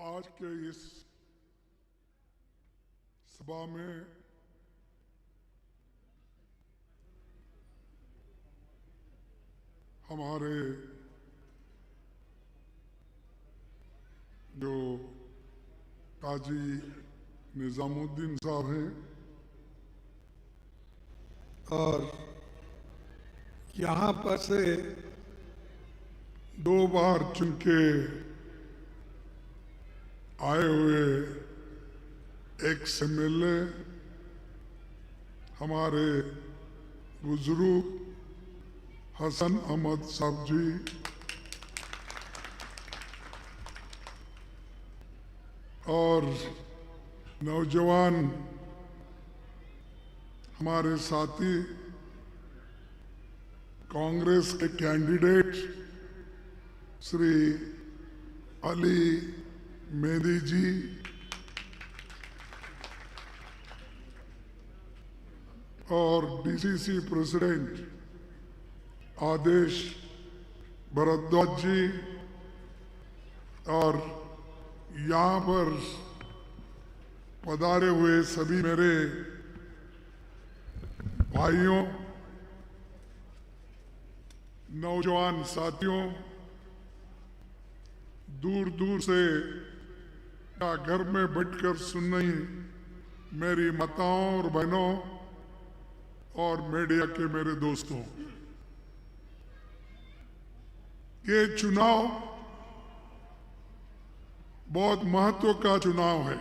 आज के इस सभा में हमारे जो काजी निजामुद्दीन साहब हैं और यहाँ पर से 2 बार चुन के आए हुए एक्स MLA हमारे बुजुर्ग हसन अहमद साहब जी, और नौजवान हमारे साथी कांग्रेस के कैंडिडेट श्री अली मेहदी जी, और DCC प्रेसिडेंट आदेश भरद्वाज जी, और यहाँ पर पधारे हुए सभी मेरे भाइयों, नौजवान साथियों, दूर दूर से घर में बैठकर सुन रही मेरी माताओं और बहनों और मीडिया के मेरे दोस्तों, ये चुनाव बहुत महत्व का चुनाव है।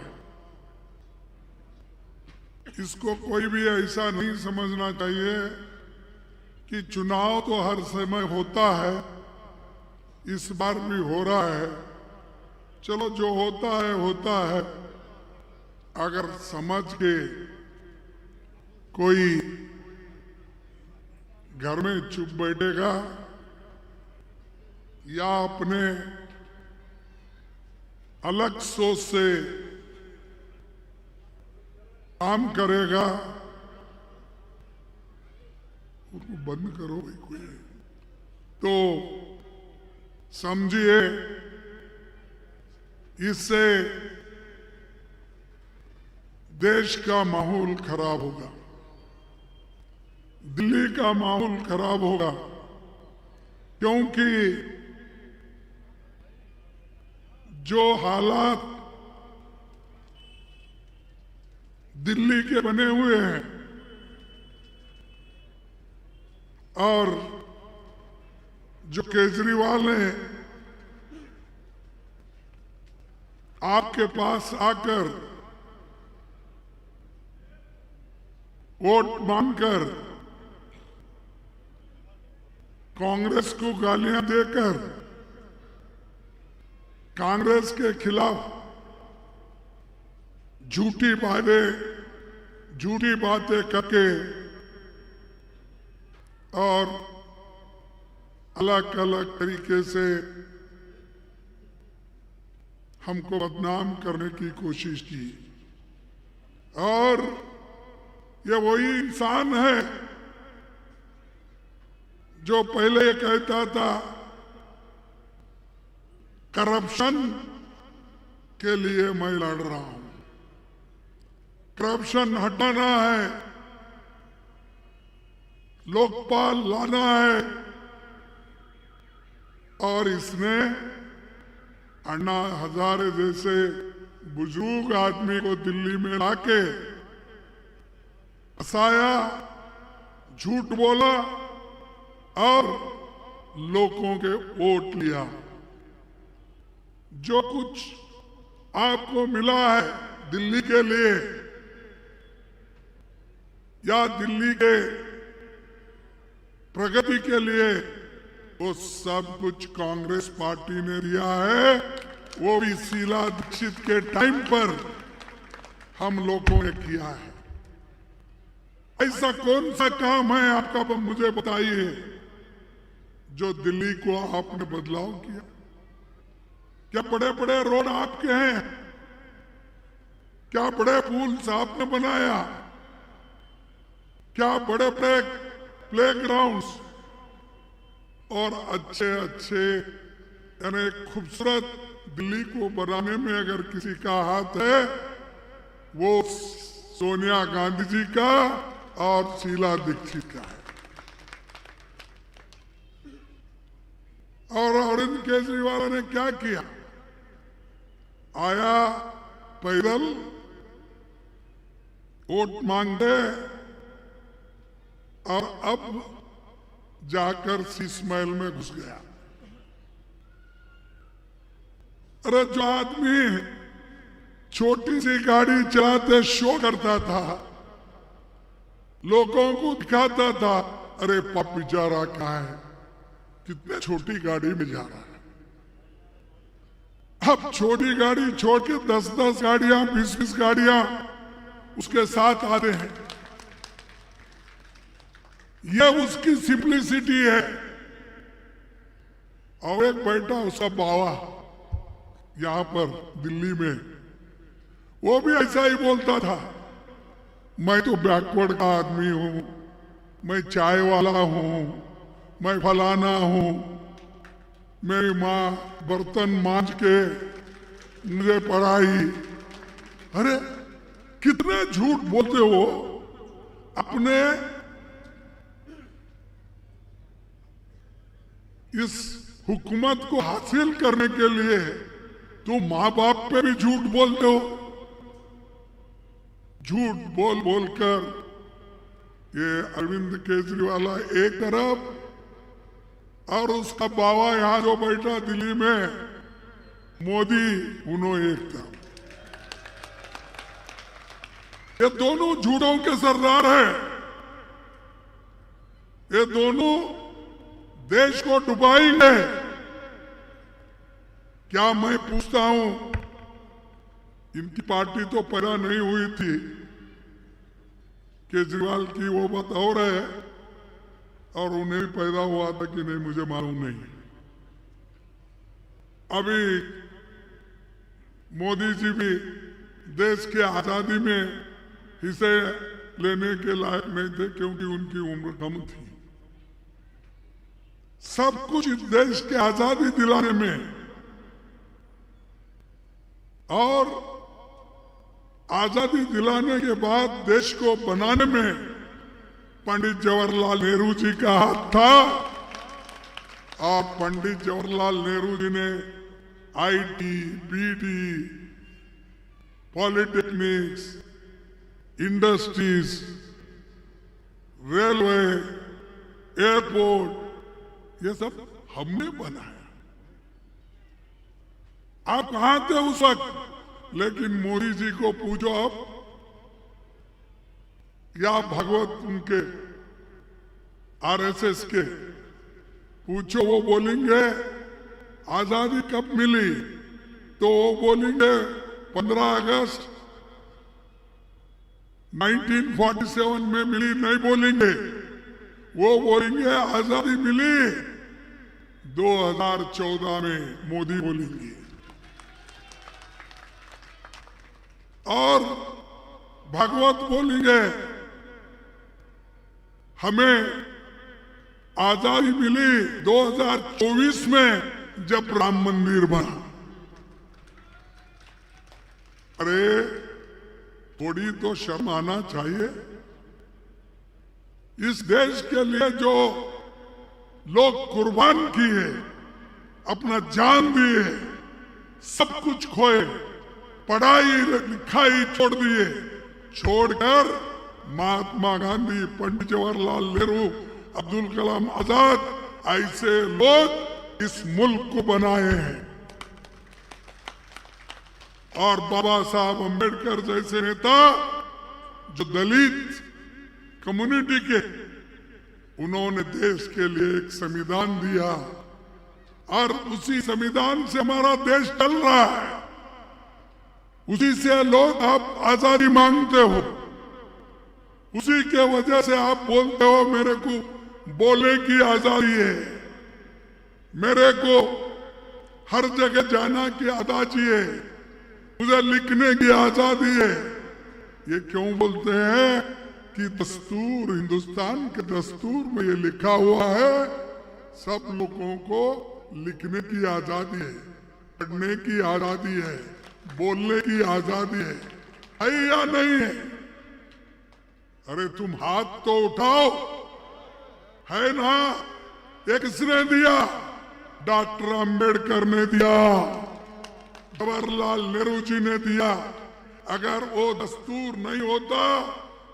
इसको कोई भी ऐसा नहीं समझना चाहिए कि चुनाव तो हर समय होता है, इस बार भी हो रहा है, चलो जो होता है। अगर समझ के कोई घर में चुप बैठेगा या अपने अलग सोच से काम करेगा, उसको बंद करो भाई कोई, तो समझिए इससे देश का माहौल खराब होगा, दिल्ली का माहौल खराब होगा, क्योंकि जो हालात दिल्ली के बने हुए हैं और जो केजरीवाल ने आपके पास आकर वोट मांगकर कांग्रेस को गालियां देकर कांग्रेस के खिलाफ झूठी बातें करके और अलग अलग तरीके से हमको बदनाम करने की कोशिश की। और ये वही इंसान है जो पहले ये कहता था करप्शन के लिए मैं लड़ रहा हूं, करप्शन हटाना है, लोकपाल लाना है, और इसने अन्ना हजारे जैसे बुजुर्ग आदमी को दिल्ली में लाके फंसाया, झूठ बोला और लोगों के वोट लिया। जो कुछ आपको मिला है दिल्ली के लिए या दिल्ली के प्रगति के लिए, वो सब कुछ कांग्रेस पार्टी ने दिया है, वो भी शीला दीक्षित के टाइम पर हम लोगों ने किया है। ऐसा कौन सा काम है आपका, मुझे बताइए, जो दिल्ली को आपने बदलाव किया? क्या बड़े बड़े रोड आपके हैं? क्या बड़े पुल्स आपने बनाया? क्या बड़े बड़े प्लेग्राउंड्स और अच्छे यानी खूबसूरत दिल्ली को बनाने में अगर किसी का हाथ है वो सोनिया गांधी जी का और शीला दीक्षित का है। और अरविंद केजरीवाल ने क्या किया? आया पैदल वोट मांगते और अब जाकर शीश महल में घुस गया। अरे जो आदमी छोटी सी गाड़ी चलाते शो करता था, लोगों को दिखाता था, अरे पापी जा रहा कहाँ है, कितने छोटी गाड़ी में जा रहा है। अब छोटी गाड़ी छोड़ के 10-10 गाड़ियां 20-20 गाड़ियां उसके साथ आते हैं। यह उसकी सिंप्लिसिटी है। और एक बैठा उसका बावा यहां पर दिल्ली में, वो भी ऐसा ही बोलता था, मैं तो बैकवर्ड का आदमी हूं, मैं चाय वाला हूं, मैं फलाना हूं, मेरी माँ बर्तन मांज के मुझे पढ़ाई। अरे कितने झूठ बोलते हो। अपने इस हुकूमत को हासिल करने के लिए तो माँ बाप पे भी झूठ बोलते हो। झूठ बोल बोलकर ये अरविंद केजरीवाल एक तरफ और उसका बावा यहां जो बैठा दिल्ली में मोदी, उन्होंने एक तरफ। ये दोनों झूठों के सरदार हैं। ये दोनों देश को डुबाएंगे। क्या मैं पूछता हूं, इनकी पार्टी तो पैदा नहीं हुई थी, केजरीवाल की वो बात हो रहा है, और उन्हें भी पैदा हुआ था कि नहीं मुझे मालूम नहीं। अभी मोदी जी भी देश के आजादी में हिस्से लेने के लायक नहीं थे क्योंकि उनकी उम्र कम थी। सब कुछ इस देश के आजादी दिलाने में और आजादी दिलाने के बाद देश को बनाने में पंडित जवाहरलाल नेहरू जी का हाथ था। और पंडित जवाहरलाल नेहरू जी ने IT, BT, polytechnics, industries, railway, airport, ये सब हमने बनाया। आप कहां थे उस वक्त? लेकिन मोदी जी को पूछो आप, या भगवत उनके आरएसएस के पूछो, वो बोलेंगे आजादी कब मिली, तो वो बोलेंगे 15 अगस्त 1947 में मिली, नहीं बोलेंगे। वो बोलेंगे आजादी मिली 2014 में, मोदी बोलेंगे। और भागवत बोलेंगे हमें आजादी मिली 2024 में जब राम मंदिर बना। अरे थोड़ी तो शर्म आना चाहिए। इस देश के लिए जो लोग कुर्बान किए, अपना जान दिए, सब कुछ खोए, पढ़ाई लिखाई छोड़ दिए, छोड़कर महात्मा गांधी, पंडित जवाहरलाल नेहरू, अब्दुल कलाम आजाद, ऐसे लोग इस मुल्क को बनाए हैं। और बाबा साहब अम्बेडकर जैसे नेता जो दलित कम्युनिटी के, उन्होंने देश के लिए एक संविधान दिया और उसी संविधान से हमारा देश चल रहा है। उसी से लोग आप आजादी मांगते हो, उसी के वजह से आप बोलते हो मेरे को बोलने की आजादी है, मेरे को हर जगह जाना की आजादी है, मुझे लिखने की आजादी है। ये क्यों बोलते हैं कि दस्तूर, हिंदुस्तान के दस्तूर में ये लिखा हुआ है सब लोगों को लिखने की आजादी है, पढ़ने की आजादी है, बोलने की आजादी है या नहीं है? अरे तुम हाथ तो उठाओ, है ना? ये किसने दिया? डॉक्टर अंबेडकर ने दिया, जवाहरलाल नेहरू जी ने दिया। अगर वो दस्तूर नहीं होता,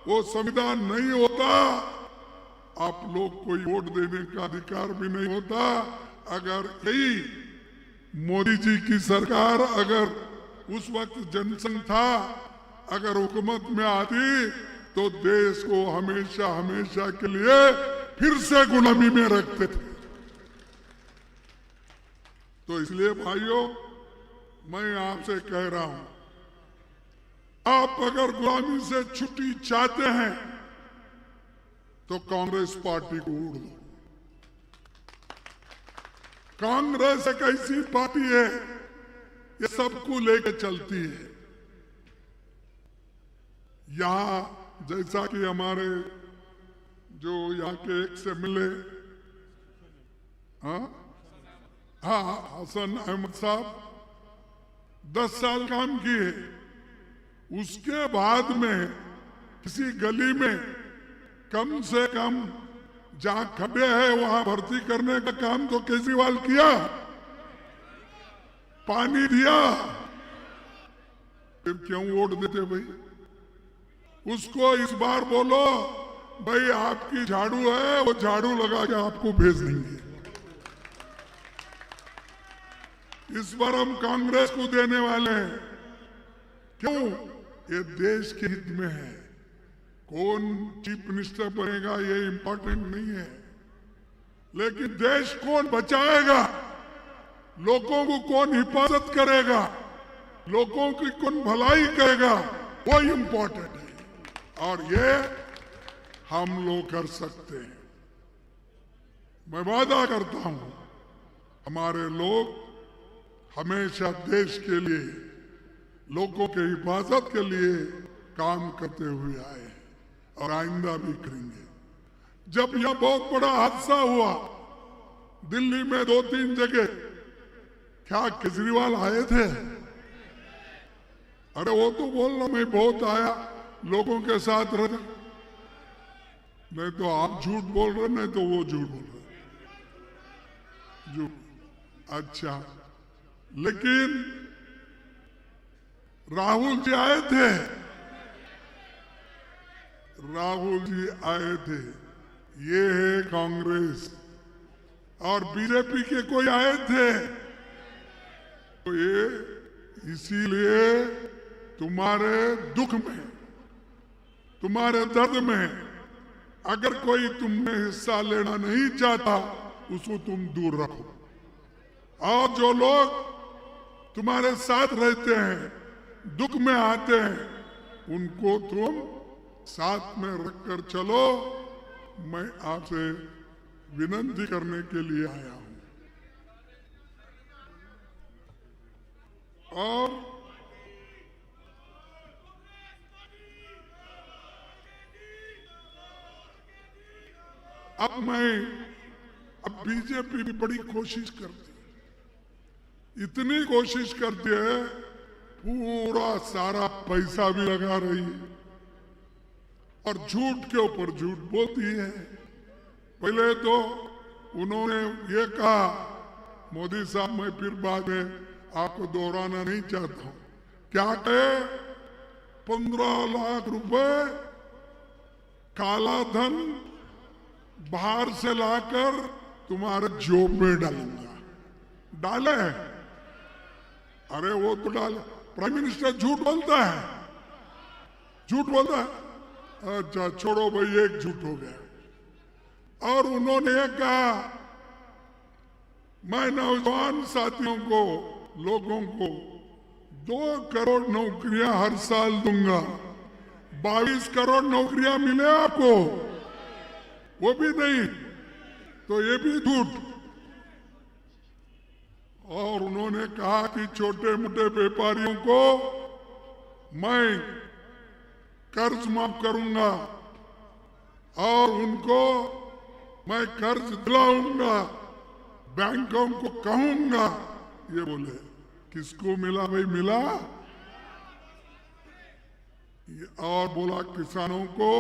वो संविधान नहीं होता, आप लोग कोई वोट देने का अधिकार भी नहीं होता। अगर यही मोदी जी की सरकार अगर उस वक्त जनसंघ था, अगर हुकूमत में आती तो देश को हमेशा हमेशा के लिए फिर से गुलामी में रखते थे। तो इसलिए भाइयों, मैं आपसे कह रहा हूं, आप अगर गुलामी से छुट्टी चाहते हैं तो कांग्रेस पार्टी को उड़ दो। कांग्रेस एक ऐसी पार्टी है, ये सबको लेके चलती है। यहां जैसा कि हमारे जो यहाँ के एक से मिले, हाँ, हसन अहमद साहब 10 साल काम किए। उसके बाद में किसी गली में कम से कम जहां खड्डे हैं वहां भर्ती करने का काम तो केजरीवाल किया, पानी दिया। फिर क्यों वोट देते भाई? उसको इस बार बोलो भाई आपकी झाड़ू है, वो झाड़ू लगा के आपको भेज देंगे। इस बार हम कांग्रेस को देने वाले हैं। क्यों? ये देश के हित में है। कौन चीफ मिनिस्टर बनेगा ये इंपॉर्टेंट नहीं है, लेकिन देश कौन बचाएगा, लोगों को कौन हिफाजत करेगा, लोगों की कौन भलाई करेगा, वो इंपॉर्टेंट है। और ये हम लोग कर सकते हैं। मैं वादा करता हूं, हमारे लोग हमेशा देश के लिए, लोगों के हिफाजत के लिए काम करते हुए आए हैं और आइंदा भी करेंगे। जब यह बहुत बड़ा हादसा हुआ दिल्ली में 2-3 जगह, क्या केजरीवाल आए थे? अरे वो तो बोल रहा मैं बहुत आया, लोगों के साथ रहा। नहीं तो आप झूठ बोल रहे, नहीं तो वो झूठ बोल रहे। झूठ। अच्छा, लेकिन राहुल जी आए थे, राहुल जी आए थे। ये है कांग्रेस। और बीजेपी के कोई आए थे तो ये इसीलिए तुम्हारे दुख में, तुम्हारे दर्द में अगर कोई तुमने हिस्सा लेना नहीं चाहता, उसको तुम दूर रखो। और जो लोग तुम्हारे साथ रहते हैं, दुख में आते हैं, उनको तुम साथ में रखकर चलो। मैं आपसे विनती करने के लिए आया हूं। और अब बीजेपी भी बड़ी कोशिश करती है, इतनी कोशिश करती है, पूरा सारा पैसा भी लगा रही है और झूठ के ऊपर झूठ बोलती है। पहले तो उन्होंने ये कहा, मोदी साहब, मैं फिर बाद में आपको दोहराना नहीं चाहता हूं, क्या कहे, 15 लाख रुपए काला धन बाहर से लाकर तुम्हारे जोब में डालूंगा। डाले? अरे वो तो डाले। प्राइम मिनिस्टर झूठ बोलता है, झूठ बोलता है। अच्छा छोड़ो भाई, एक झूठ हो गया। और उन्होंने कहा, मैं नौजवान साथियों को, लोगों को 2 करोड़ नौकरियां हर साल दूंगा। 22 करोड़ नौकरियां मिले आपको, वो भी नहीं, तो ये भी झूठ। और उन्होंने कहा कि छोटे मोटे व्यापारियों को मैं कर्ज माफ करूंगा और उनको मैं कर्ज दिलाऊंगा, बैंकों को कहूंगा, ये बोले। किसको मिला भाई? मिला। और बोला किसानों को,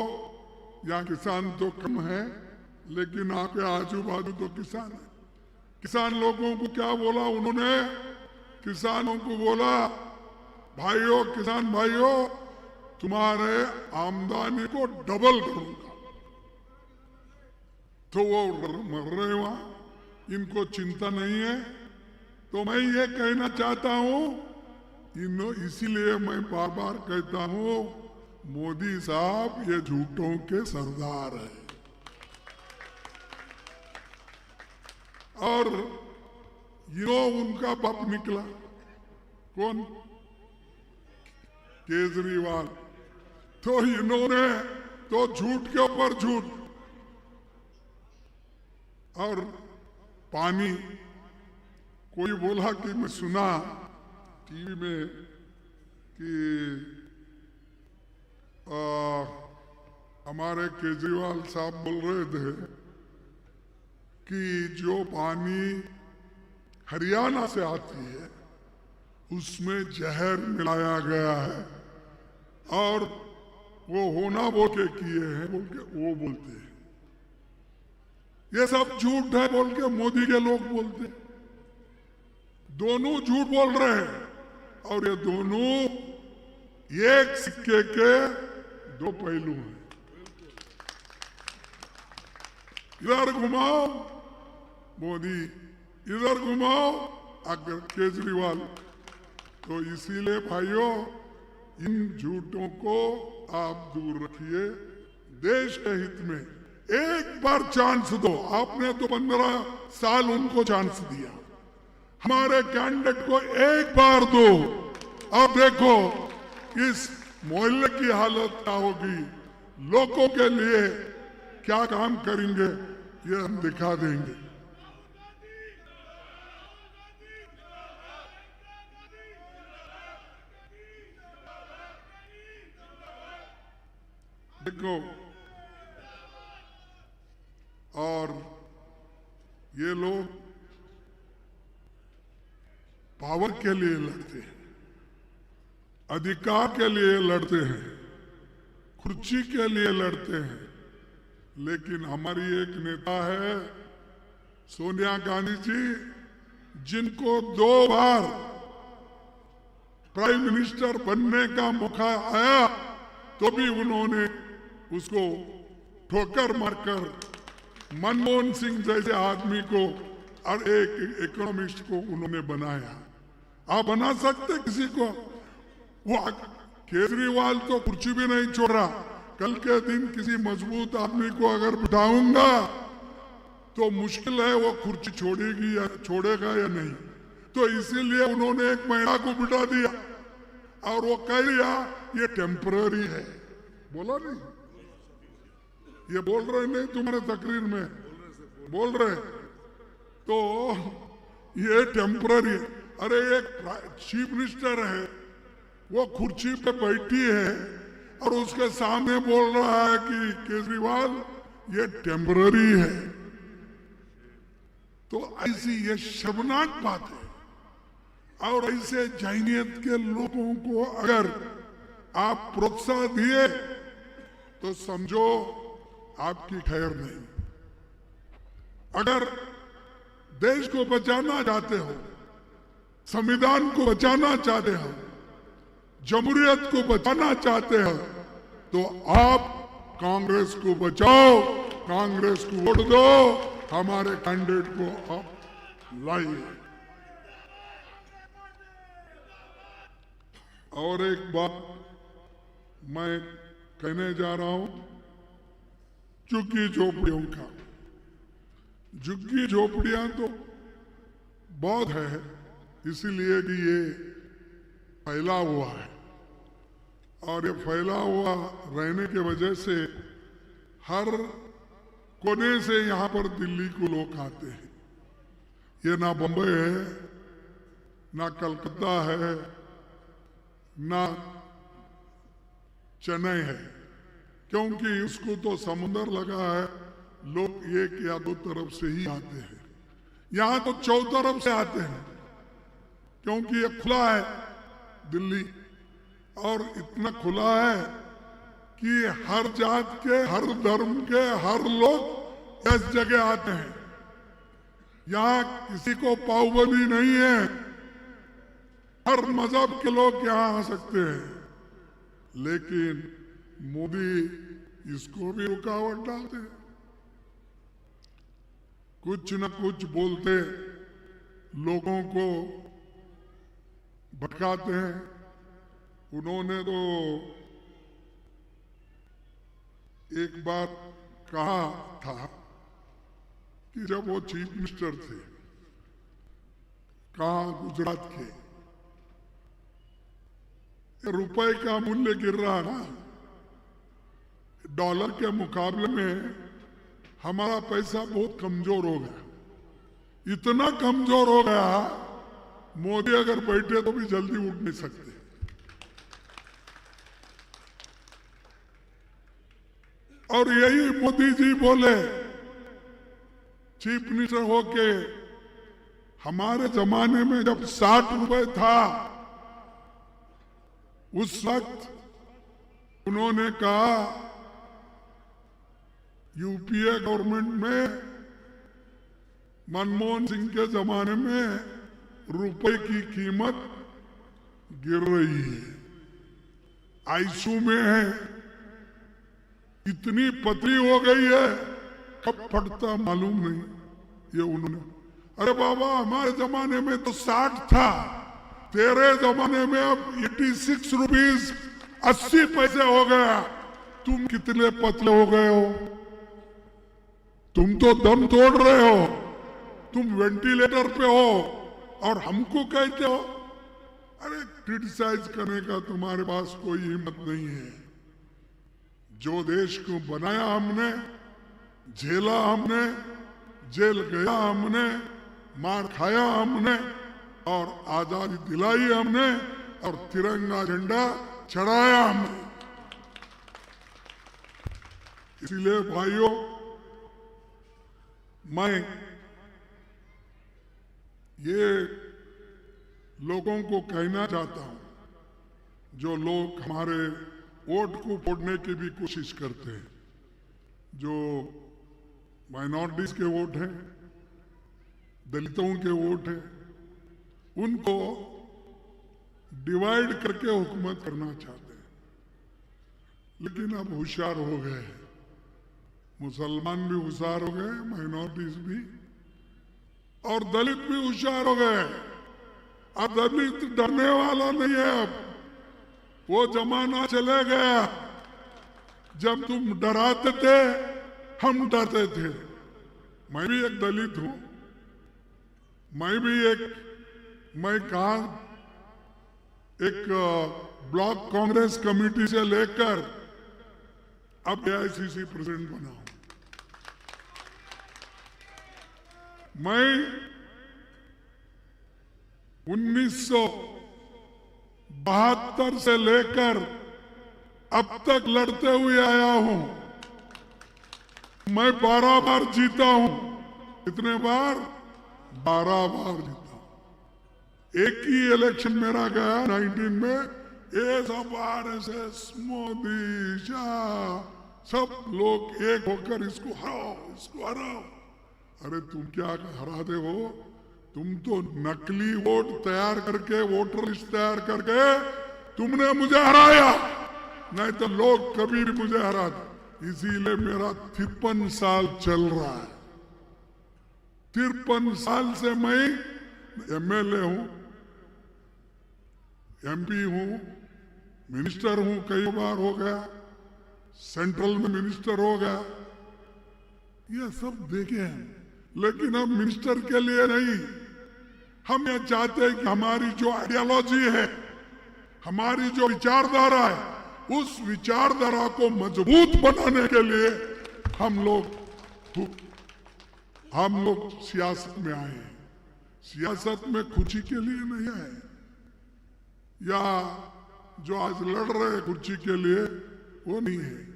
या किसान तो कम है लेकिन आपके आजू बाजू तो किसान है। किसान लोगों को क्या बोला उन्होंने? किसानों को बोला, भाइयों, किसान भाइयों, तुम्हारे आमदनी को डबल करूंगा। तो वो मर रहे वहां, इनको चिंता नहीं है। तो मैं ये कहना चाहता हूं, इसीलिए मैं बार बार कहता हूं, मोदी साहब ये झूठों के सरदार है। और ये उनका बाप निकला, कौन? केजरीवाल। तो इन्होंने तो झूठ के ऊपर झूठ। और पानी, कोई बोला कि मैं सुना टीवी में कि हमारे केजरीवाल साहब बोल रहे थे कि जो पानी हरियाणा से आती है उसमें जहर मिलाया गया है, और वो होना बोल के किए हैं, बोल के वो बोलते हैं। ये सब झूठ है बोल के मोदी के लोग बोलते हैं। दोनों झूठ बोल रहे हैं, और ये दोनों एक सिक्के के दो पहलू हैं। इधर घुमाओ मोदी, इधर घुमाओ अगर केजरीवाल। तो इसीलिए भाइयों, इन झूठों को आप दूर रखिए। देश के हित में एक बार चांस दो। आपने तो 15 साल उनको चांस दिया, हमारे कैंडिडेट को एक बार दो। अब देखो इस मोहल्ले की हालत क्या होगी, लोगों के लिए क्या काम करेंगे, ये हम दिखा देंगे। देखो, और ये लोग पावर के लिए लड़ते हैं, अधिकार के लिए लड़ते हैं, कुर्सी के लिए लड़ते हैं। लेकिन हमारी एक नेता है सोनिया गांधी जी, जिनको 2 बार प्राइम मिनिस्टर बनने का मौका आया तो भी उन्होंने उसको ठोकर मारकर मनमोहन सिंह जैसे आदमी को और एक इकोनॉमिस्ट को उन्होंने बनाया। आप बना सकते किसी को? वो केजरीवाल तो कुर्सी भी नहीं छोड़ रहा। कल के दिन किसी मजबूत आदमी को अगर बिठाऊंगा तो मुश्किल है वो कुर्सी छोड़ेगी या छोड़ेगा या नहीं। तो इसीलिए उन्होंने एक महिला को बिठा दिया, और वो कह दिया ये टेम्पररी है। बोला नहीं? ये बोल रहे नहीं तुम्हारे तकरीर में बोल रहे, तो ये टेम्पररी। अरे एक चीफ मिनिस्टर है, वो कुर्सी पे बैठी है और उसके सामने बोल रहा है कि केजरीवाल ये टेम्पररी है। तो ऐसी ये शर्मनाक बात है। और ऐसे जहनियत के लोगों को अगर आप प्रोत्साहन दिए तो समझो आपकी खैर नहीं। अगर देश को बचाना चाहते हो, संविधान को बचाना चाहते हो, जमहूरियत को बचाना चाहते हो, तो आप कांग्रेस को बचाओ, कांग्रेस को वोट दो, हमारे कैंडिडेट को आप लाइए। और एक बात मैं कहने जा रहा हूं, झुग्गी झोपड़ियों का। झुग्गी झोपड़ियां तो बहुत है, इसीलिए कि ये फैला हुआ है, और ये फैला हुआ रहने के वजह से हर कोने से यहाँ पर दिल्ली को लोग आते हैं। ये ना बम्बई है, ना कलकत्ता है, ना चेन्नई है, क्योंकि उसको तो समुंदर लगा है। लोग एक या दो तरफ से ही आते हैं, यहाँ तो 4 तरफ से आते हैं। क्योंकि ये खुला है दिल्ली, और इतना खुला है कि हर जात के, हर धर्म के, हर लोग इस जगह आते हैं। यहाँ किसी को पाबंदी नहीं है, हर मजहब के लोग यहाँ आ सकते हैं। लेकिन मोदी इसको भी रुकावट डालते हैं, कुछ न कुछ बोलते लोगों को भटकाते हैं। उन्होंने तो एक बार कहा था कि जब वो चीफ मिनिस्टर थे, कहा गुजरात के, रुपए का मूल्य गिर रहा ना, डॉलर के मुकाबले में हमारा पैसा बहुत कमजोर हो गया, इतना कमजोर हो गया मोदी अगर बैठे तो भी जल्दी उठ नहीं सकते। और यही मोदी जी बोले चीफ मिनिस्टर होके, हमारे जमाने में जब 60 रुपए था उस वक्त उन्होंने कहा यूपीए गवर्नमेंट में मनमोहन सिंह के जमाने में रुपए की कीमत गिर रही है, आईसीयू में है, इतनी पतली हो गई है, कब फटता मालूम नहीं। ये उन्होंने, अरे बाबा हमारे जमाने में तो 60 था, तेरे जमाने में अब 86 रुपीज 80 पैसे हो गया, तुम कितने पतले हो गए हो, तुम तो दम तोड़ रहे हो, तुम वेंटिलेटर पे हो और हमको कहते हो। अरे क्रिटिसाइज करने का तुम्हारे पास कोई हिम्मत नहीं है। जो देश को बनाया हमने, झेला हमने, जेल गया हमने, मार खाया हमने, और आजादी दिलाई हमने, और तिरंगा झंडा चढ़ाया हमने। इसलिए भाइयों, मैं ये लोगों को कहना चाहता हूं, जो लोग हमारे वोट को फोड़ने की भी कोशिश करते हैं, जो माइनॉरिटीज के वोट हैं, दलितों के वोट हैं, उनको डिवाइड करके हुकूमत करना चाहते हैं। लेकिन अब होशियार हो गए, मुसलमान भी होशियार हो गए, माइनॉरिटीज भी, और दलित भी होशियार हो गए। अब दलित डरने वाला नहीं है। अब वो जमाना चले गया जब तुम डराते थे, हम डरते थे। मैं भी एक दलित हूं, मैं कहा एक ब्लॉक कांग्रेस कमेटी से लेकर अब एआईसीसी प्रेसिडेंट बना हूं। मैं 1972 से लेकर अब तक लड़ते हुए आया हूं। मैं 12 बार जीता हूं। कितने बार? 12 बार जीता हूं। एक ही इलेक्शन मेरा गया 19 में, ये सब आरएसएस, मोदी, शाह, सब लोग एक होकर इसको हराओ, इसको हराओ। अरे तुम क्या हराते हो? तुम तो नकली वोट तैयार करके, वोटर लिस्ट तैयार करके तुमने मुझे हराया, नहीं तो लोग कभी भी मुझे हराते। इसीलिए मेरा 53 साल चल रहा है। 53 साल से मैं एमएलए हूं, एमपी हूं, मिनिस्टर हूं, कई बार हो गया, सेंट्रल में मिनिस्टर हो गया, ये सब देखे हैं। लेकिन अब मिनिस्टर के लिए नहीं, हम ये चाहते हैं कि हमारी जो आइडियोलॉजी है, हमारी जो विचारधारा है, उस विचारधारा को मजबूत बनाने के लिए हम लोग सियासत में आए हैं। सियासत में खुशी के लिए नहीं आए, या जो आज लड़ रहे हैं कुर्सी के लिए, वो नहीं है।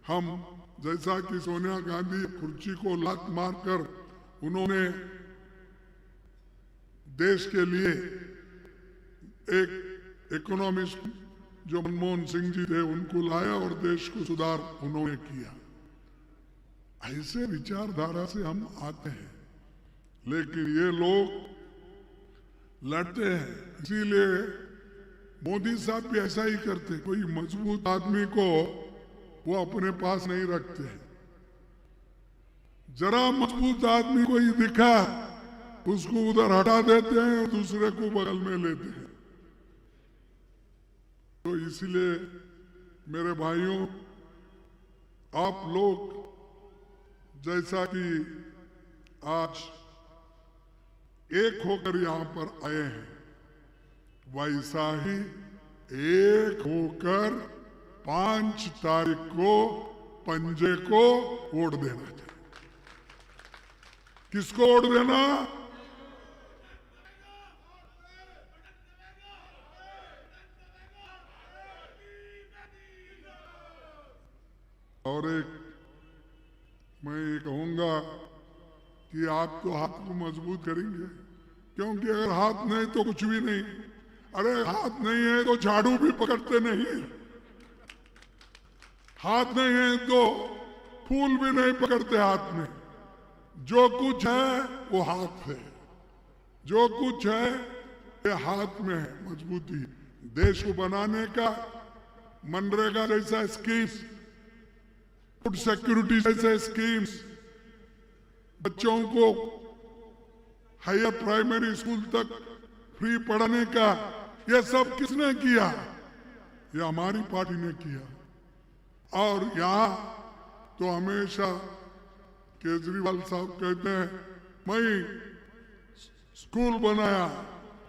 हम जैसा कि सोनिया गांधी कुर्सी को लात मारकर उन्होंने देश के लिए एक इकोनॉमिस्ट जो मनमोहन सिंह जी थे उनको लाया और देश को सुधार उन्होंने किया। ऐसे विचारधारा से हम आते हैं, लेकिन ये लोग लड़ते हैं। इसीलिए मोदी साहब भी ऐसा ही करते, कोई मजबूत आदमी को वो अपने पास नहीं रखते हैं। जरा मजबूत आदमी कोई दिखा उसको उधर हटा देते हैं और दूसरे को बगल में लेते हैं। तो इसलिए मेरे भाइयों, आप लोग जैसा कि आज एक होकर यहां पर आए हैं, वैसा ही एक होकर 5 तारीख को पंजे को वोट देना चाहिए। किसको वोट देना? और एक मैं ये कहूंगा कि आप तो हाथ को मजबूत करेंगे, क्योंकि अगर हाथ नहीं तो कुछ भी नहीं। अरे हाथ नहीं है तो झाड़ू भी पकड़ते नहीं, हाथ नहीं है तो फूल भी नहीं पकड़ते हाथ में। जो कुछ है वो हाथ है, जो कुछ है ये हाथ में है मजबूती। देश को बनाने का मनरेगा जैसा स्कीम्स, फूड सिक्योरिटी जैसे स्कीम्स, बच्चों को हायर प्राइमरी स्कूल तक फ्री पढ़ाने का, ये सब किसने किया? ये हमारी पार्टी ने किया। और यहाँ तो हमेशा केजरीवाल साहब कहते हैं मैं स्कूल बनाया,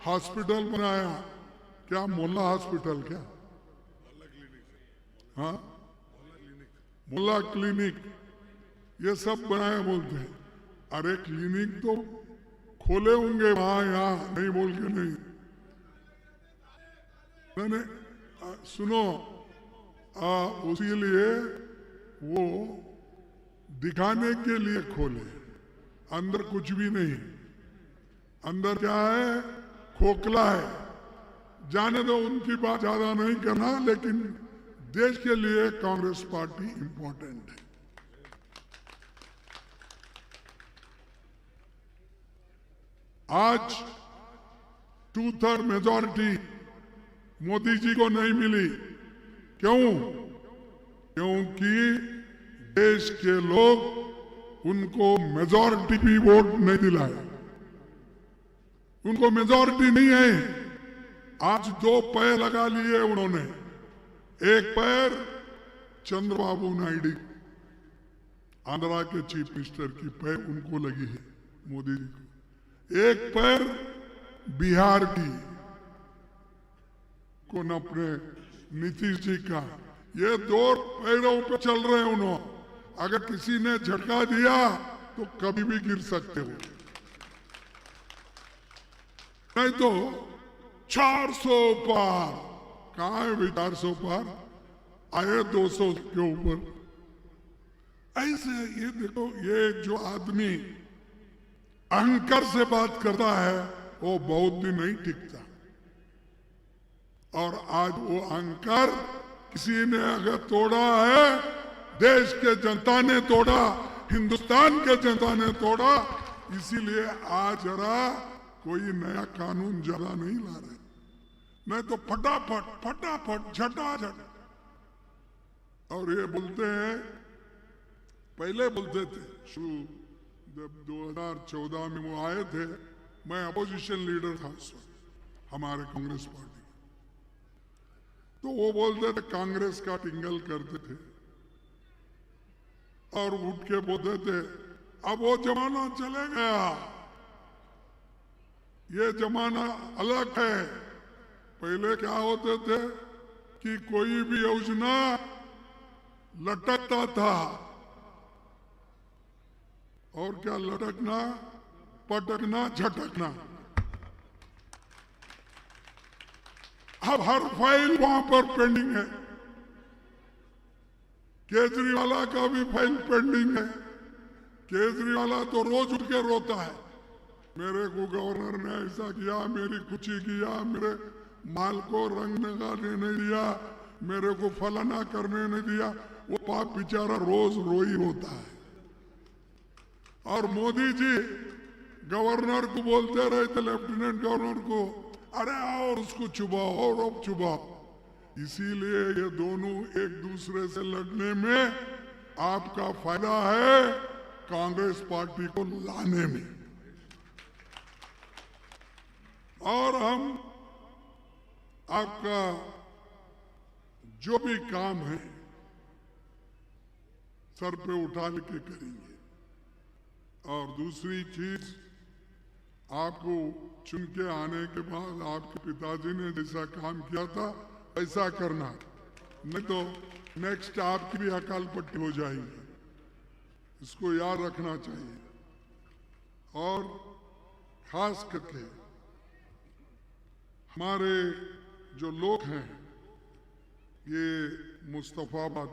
हॉस्पिटल बनाया। क्या मोहल्ला हॉस्पिटल? क्या हाँ, मोहल्ला क्लिनिक, ये सब बनाया बोलते हैं। अरे क्लिनिक तो खोले होंगे वहां, यहाँ नहीं बोल के नहीं। मैंने सुनो, उसी लिए वो दिखाने के लिए खोले, अंदर कुछ भी नहीं। अंदर क्या है? खोखला है। जाने दो, उनकी बात ज्यादा नहीं करना, लेकिन देश के लिए कांग्रेस पार्टी इंपॉर्टेंट है। आज 2/3 मेजॉरिटी मोदी जी को नहीं मिली। क्यों? क्योंकि देश के लोग उनको मेजॉरिटी भी वोट नहीं दिलाए, उनको मेजॉरिटी नहीं है। आज 2 पैर लगा लिए उन्होंने। एक पैर चंद्रबाबू नायडू, आंध्रा के चीफ मिनिस्टर की पैर उनको लगी है मोदी जी को। एक पैर बिहार की को न अपने नीतीश जी का। ये 2 पैरों पे चल रहे हैं उन्होंने। अगर किसी ने झटका दिया तो कभी भी गिर सकते हो, नहीं तो 400 पार। कहाँ है भी 400 पार? आए 200 के ऊपर। ऐसे ये देखो, ये जो आदमी अहंकार से बात करता है वो बहुत दिन नहीं टिकता। और आज वो अहंकार किसी ने अगर तोड़ा है, देश के जनता ने तोड़ा, हिंदुस्तान के जनता ने तोड़ा। इसीलिए आज जरा कोई नया कानून ज्यादा नहीं ला रहे, नहीं तो फटाफट झटाझट। और ये बोलते हैं, पहले बोलते थे जब 2014 में वो आए थे, मैं अपोजिशन लीडर था उस वक्त हमारे कांग्रेस पार्टी, तो वो बोलते थे कांग्रेस का टिंगल करते थे और उठ के बोलते थे अब वो जमाना चले गया, ये जमाना अलग है। पहले क्या होते थे कि कोई भी योजना लटकता था, और क्या लटकना, पटकना, झटकना। अब हर फाइल वहां पर पेंडिंग है। केजरीवाल का भी फाइल पेंडिंग है। केजरीवाल तो रोज उठ के रोता है, मेरे को गवर्नर ने ऐसा किया, मेरी कुछ किया, मेरे माल को रंग लगाने नहीं दिया, मेरे को फलाना करने नहीं दिया, वो पाप बेचारा रोज रोई होता है। और मोदी जी गवर्नर को बोलते रहे थे, लेफ्टिनेंट गवर्नर को, अरे और उसको चुबाओ और अब चुबाओ। इसीलिए ये दोनों एक दूसरे से लड़ने में आपका फायदा है, कांग्रेस पार्टी को लाने में। और हम आपका जो भी काम है सर पे उठा के करेंगे। और दूसरी चीज, आपको चुन के आने के बाद आपके पिताजी ने जैसा काम किया था ऐसा करना, नहीं तो नेक्स्ट आपकी भी अकाल पट्टी हो जाएगी, इसको याद रखना चाहिए। और खास करके हमारे जो लोग हैं ये मुस्तफाबाद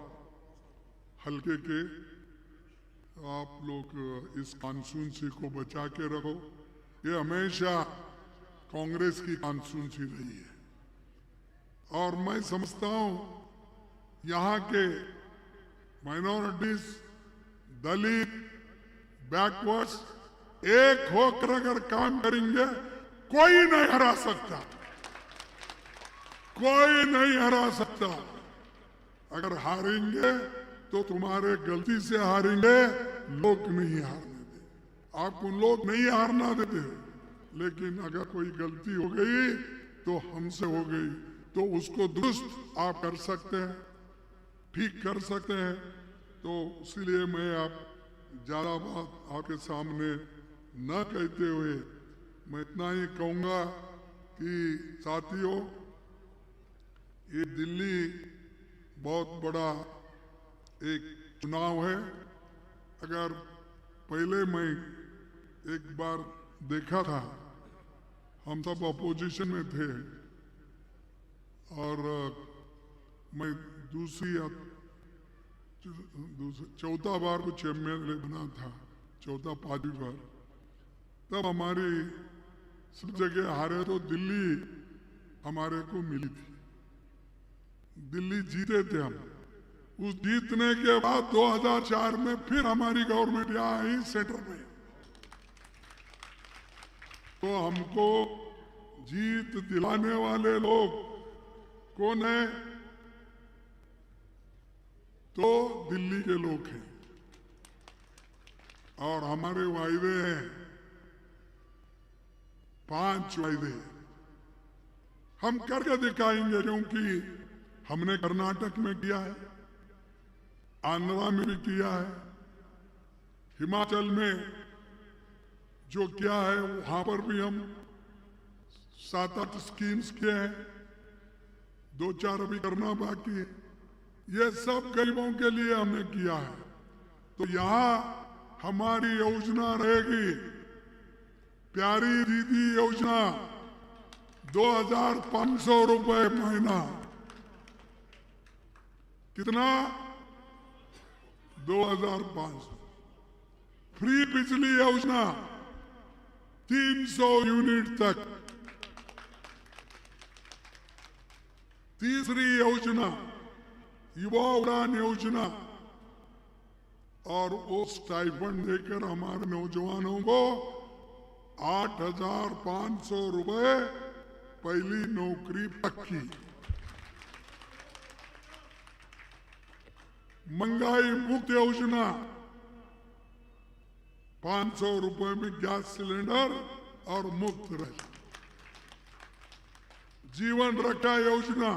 हल्के के, आप लोग इस कॉन्स्टिट्यूंसी को बचा के रखो। ये हमेशा कांग्रेस की कॉन्स्टिट्यूंसी रही है। और मैं समझता हूं यहाँ के माइनॉरिटीज, दलित, बैकवर्ड्स एक होकर अगर काम करेंगे कोई नहीं हरा सकता, कोई नहीं हरा सकता। अगर हारेंगे तो तुम्हारे गलती से हारेंगे, लोग नहीं हारने दे। आपको लोग नहीं हारना देते, लेकिन अगर कोई गलती हो गई तो हमसे हो गई तो उसको दुरुस्त आप कर सकते हैं, ठीक कर सकते हैं। तो इसलिए मैं आप ज्यादा बात आपके सामने न कहते हुए मैं इतना ही कहूंगा कि साथियों, ये दिल्ली बहुत बड़ा एक चुनाव है। अगर पहले मैं एक बार देखा था, हम सब अपोजिशन में थे और मैं चौथा बार कुछ एमएलए बना था, चौथा पांचवी बार। तब हमारी सब जगह हारे तो दिल्ली हमारे को मिली थी, दिल्ली जीते थे हम। उस जीतने के बाद 2004 में फिर हमारी गवर्नमेंट यहाँ आई सेंटर में, तो हमको जीत दिलाने वाले लोग कौन है? तो दिल्ली के लोग हैं। और हमारे वायदे हैं 5 वायदे हम करके दिखाएंगे, क्योंकि हमने कर्नाटक में किया है, आंध्रा में भी किया है, हिमाचल में जो किया है वहां पर भी हम 7-8 स्कीम्स किए हैं, 2-4 अभी करना बाकी है। ये सब गरीबों के लिए हमने किया है। तो यहां हमारी योजना रहेगी, प्यारी दीदी योजना, 2500 रुपए महीना। कितना? 2500। फ्री बिजली योजना 300 यूनिट तक। तीसरी योजना युवा उड़ान योजना, और वो स्टाइपेंड देकर हमारे नौजवानों को 8500 रुपए पहली नौकरी पक्की। महंगाई मुक्त योजना, 500 रुपए में गैस सिलेंडर और मुफ्त रहे। जीवन रक्षा योजना,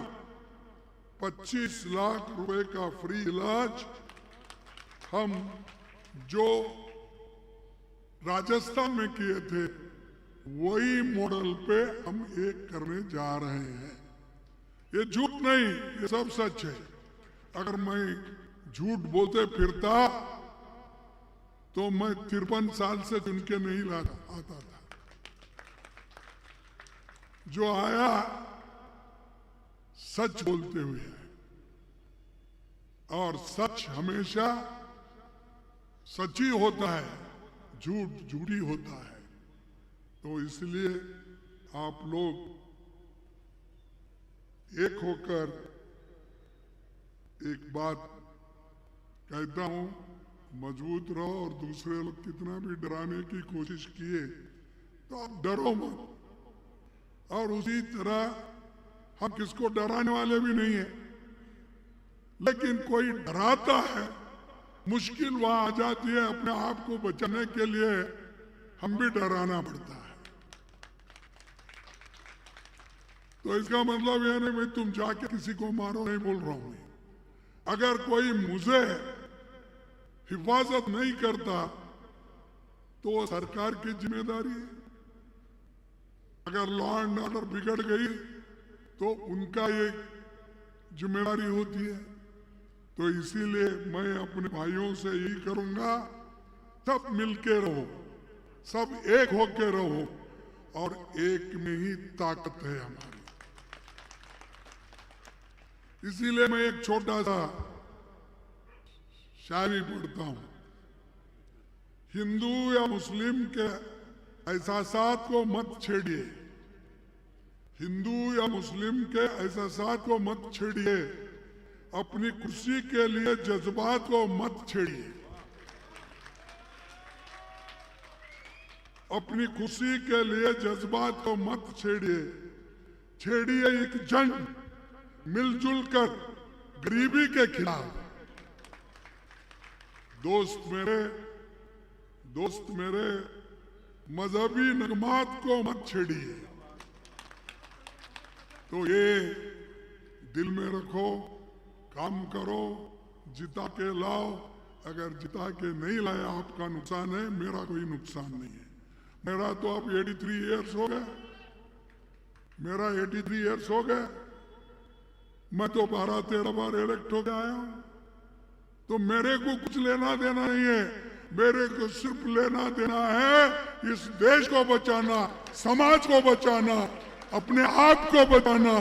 25 लाख रुपए का फ्री इलाज। हम जो राजस्थान में किए थे वही मॉडल पे हम एक करने जा रहे हैं। ये झूठ नहीं, ये सब सच है। अगर मैं झूठ बोलते फिरता तो मैं 53 साल से चुन के नहीं आता था। जो आया सच बोलते हुए है, और सच हमेशा सच ही होता है, झूठ झूठी होता है। तो इसलिए आप लोग एक होकर एक बात कहता हूं, मजबूत रहो, और दूसरे लोग कितना भी डराने की कोशिश किए तो आप डरो मत। और उसी तरह हम किसको डराने वाले भी नहीं है, लेकिन कोई डराता है, मुश्किल वहां आ जाती है, अपने आप को बचाने के लिए हम भी डराना पड़ता है। तो इसका मतलब यह नहीं भाई तुम जाके किसी को मारो, नहीं बोल रहा हूं। अगर कोई मुझे हिफाजत नहीं करता तो वो सरकार की जिम्मेदारी है। अगर लॉ एंड ऑर्डर बिगड़ गई तो उनका ये जिम्मेदारी होती है। तो इसीलिए मैं अपने भाइयों से यही करूंगा, सब मिलके रहो, सब एक होके रहो, और एक में ही ताकत है हमारी। इसीलिए मैं एक छोटा सा शायरी पढ़ता हूं। हिंदू या मुस्लिम के एहसासात को मत छेड़िए, हिंदू या मुस्लिम के एहसासात को मत छेड़िए, अपनी खुशी के लिए जज्बात को मत छेड़िए, अपनी खुशी के लिए जज्बात को मत छेड़िए, छेड़िए एक जंग मिलजुल कर गरीबी के खिलाफ। दोस्त मेरे मजहबी नगमात को मत छेड़िए। तो ये दिल में रखो, काम करो, जिता के लाओ। अगर जिता के नहीं लाया आपका नुकसान है, मेरा कोई नुकसान नहीं है। मेरा तो अब 83 ईयर्स हो गए, मेरा 83 ईयर्स हो गए। मैं तो 12-13 बार इलेक्ट होकर आया हूं। तो मेरे को कुछ लेना देना नहीं है, मेरे को सिर्फ लेना देना है इस देश को बचाना, समाज को बचाना, अपने आप को बचाना,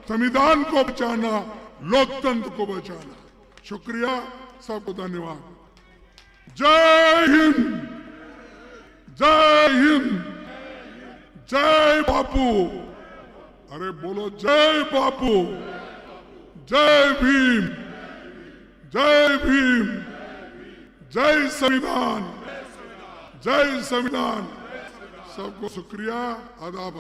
संविधान को बचाना, लोकतंत्र को बचाना। शुक्रिया, सबको धन्यवाद। जय हिंद, जय हिंद, जय बापू। अरे बोलो जय बापू, जय भीम, जय भीम, जय संविधान, जय संविधान। सबको शुक्रिया, आदाब।